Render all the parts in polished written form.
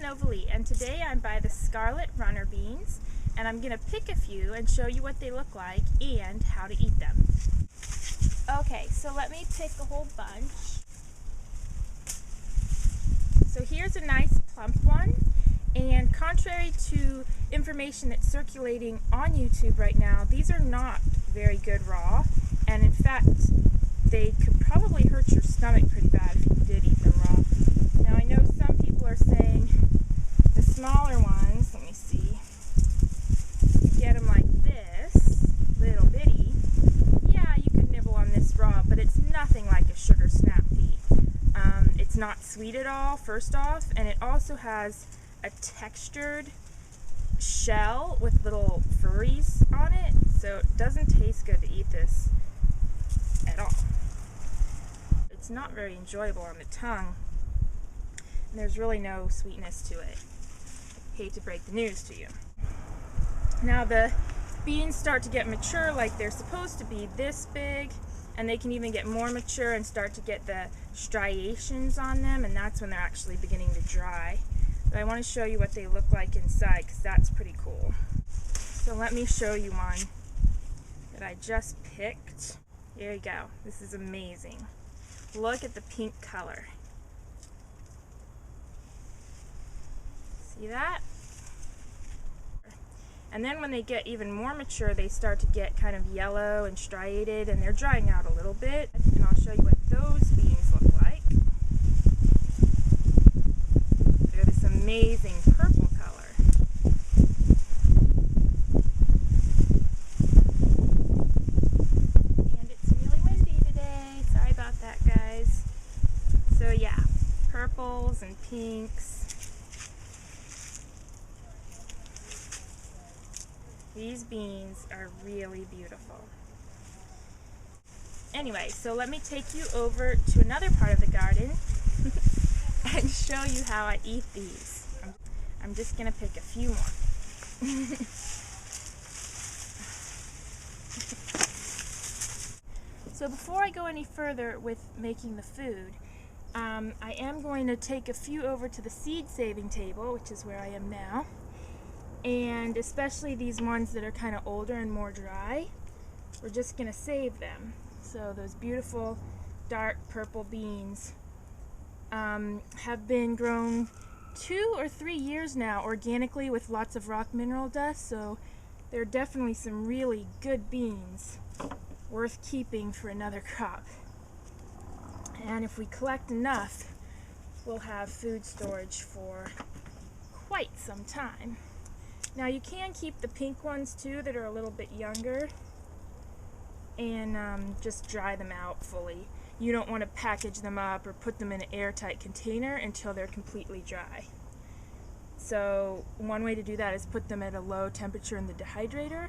Novalee, and today I'm by the Scarlet Runner beans, and I'm going to pick a few and show you what they look like and how to eat them. Okay, so let me pick a whole bunch. So here's a nice plump one, and contrary to information that's circulating on YouTube right now, these are not very good raw, and in fact they could probably hurt your stomach pretty bad if you did eat them raw. Now I know some people are saying the smaller ones, let me see, get them like this, little bitty. Yeah, you could nibble on this raw, but it's nothing like a sugar snap pea. It's not sweet at all, first off, and it also has a textured shell with little furries on it, so it doesn't taste good to eat this at all. It's not very enjoyable on the tongue, and there's really no sweetness to it. Hate to break the news to you. Now the beans start to get mature like they're supposed to be this big, and they can even get more mature and start to get the striations on them, and that's when they're actually beginning to dry. But I want to show you what they look like inside, because that's pretty cool. So let me show you one that I just picked. There you go. This is amazing. Look at the pink color. See that? And then when they get even more mature, they start to get kind of yellow and striated, and they're drying out a little bit. And I'll show you what those beans look like. They're this amazing purple color. And it's really windy today. Sorry about that, guys. So yeah, purples and pinks. These beans are really beautiful. Anyway, so let me take you over to another part of the garden and show you how I eat these. I'm just going to pick a few more. So before I go any further with making the food, I am going to take a few over to the seed saving table, which is where I am now. And especially these ones that are kind of older and more dry, we're just going to save them. So those beautiful dark purple beans have been grown 2 or 3 years now organically with lots of rock mineral dust, so they're definitely some really good beans worth keeping for another crop. And if we collect enough, we'll have food storage for quite some time. Now you can keep the pink ones too that are a little bit younger and just dry them out fully. You don't want to package them up or put them in an airtight container until they're completely dry. So one way to do that is put them at a low temperature in the dehydrator,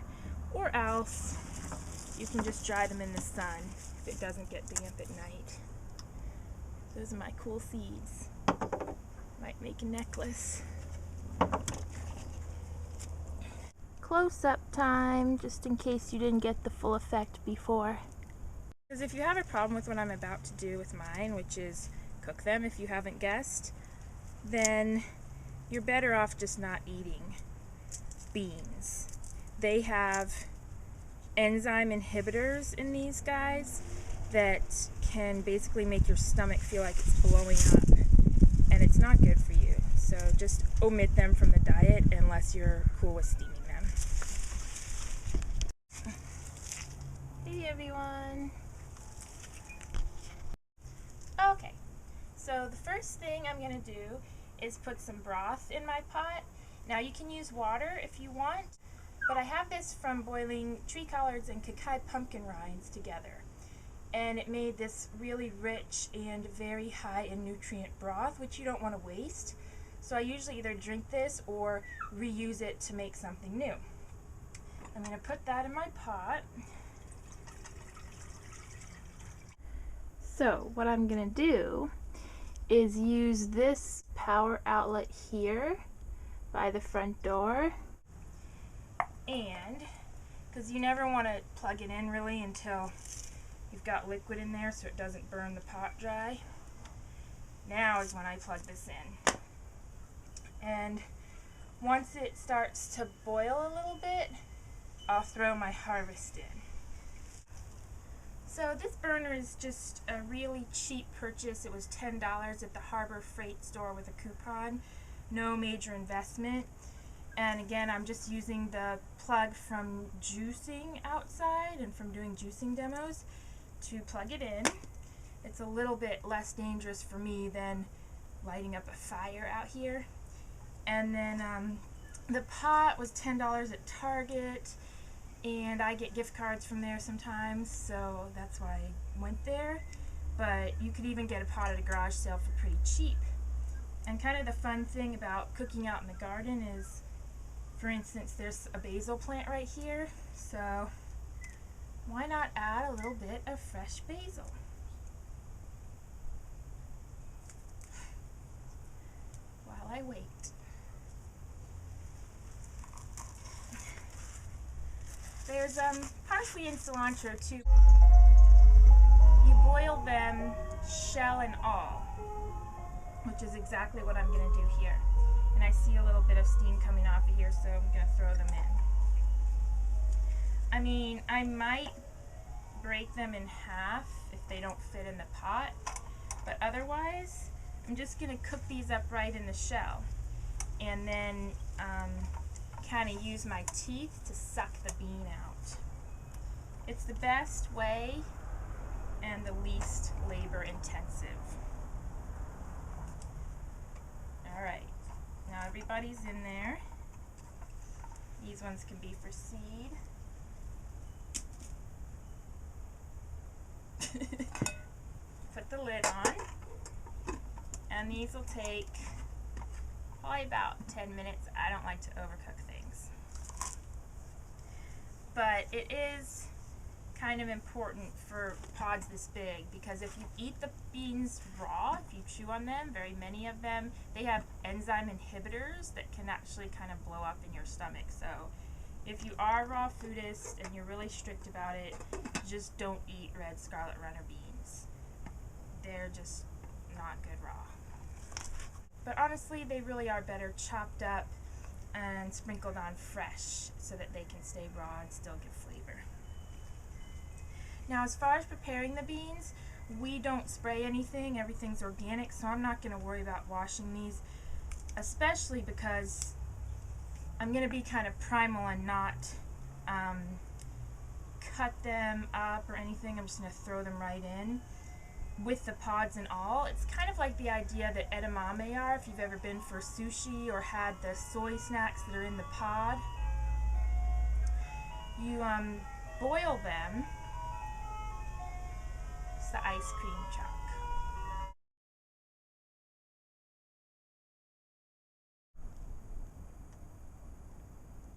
or else you can just dry them in the sun if it doesn't get damp at night. Those are my cool seeds. Might make a necklace. Close-up time, just in case you didn't get the full effect before. Because if you have a problem with what I'm about to do with mine, which is cook them if you haven't guessed, then you're better off just not eating beans. They have enzyme inhibitors in these guys that can basically make your stomach feel like it's blowing up, and it's not good for you. So just omit them from the diet unless you're cool with steaming them. Hey everyone! Okay, so the first thing I'm going to do is put some broth in my pot. Now you can use water if you want, but I have this from boiling tree collards and Kakai pumpkin rinds together. And it made this really rich and very high in nutrient broth, which you don't want to waste. So I usually either drink this or reuse it to make something new. I'm going to put that in my pot. So what I'm going to do is use this power outlet here by the front door. And because you never want to plug it in really until you've got liquid in there so it doesn't burn the pot dry. Now is when I plug this in. And once it starts to boil a little bit, I'll throw my harvest in. So this burner is just a really cheap purchase. It was $10 at the Harbor Freight store with a coupon. No major investment. And again, I'm just using the plug from juicing outside and from doing juicing demos to plug it in. It's a little bit less dangerous for me than lighting up a fire out here. And then the pot was $10 at Target, and I get gift cards from there sometimes, so that's why I went there. But you could even get a pot at a garage sale for pretty cheap. And kind of the fun thing about cooking out in the garden is, for instance, there's a basil plant right here, so why not add a little bit of fresh basil? While I wait. There's parsley and cilantro too. You boil them shell and all, which is exactly what I'm going to do here. And I see a little bit of steam coming off of here, so I'm going to throw them in. I mean, I might break them in half if they don't fit in the pot, but otherwise, I'm just going to cook these up right in the shell. And then kind of use my teeth to suck the bean out. It's the best way and the least labor intensive. Alright, now everybody's in there. These ones can be for seed. Put the lid on, and these will take probably about 10 minutes. I don't like to overcook things. But it is kind of important for pods this big, because if you eat the beans raw, if you chew on them, very many of them, they have enzyme inhibitors that can actually kind of blow up in your stomach. So if you are a raw foodist and you're really strict about it, just don't eat Red Scarlet Runner beans. They're just not good raw. But honestly, they really are better chopped up and sprinkled on fresh so that they can stay raw and still give flavor. Now, as far as preparing the beans, we don't spray anything. Everything's organic, so I'm not going to worry about washing these, especially because I'm going to be kind of primal and not cut them up or anything. I'm just going to throw them right in with the pods and all. It's kind of like the idea that edamame are, if you've ever been for sushi or had the soy snacks that are in the pod. You boil them. It's the ice cream chop.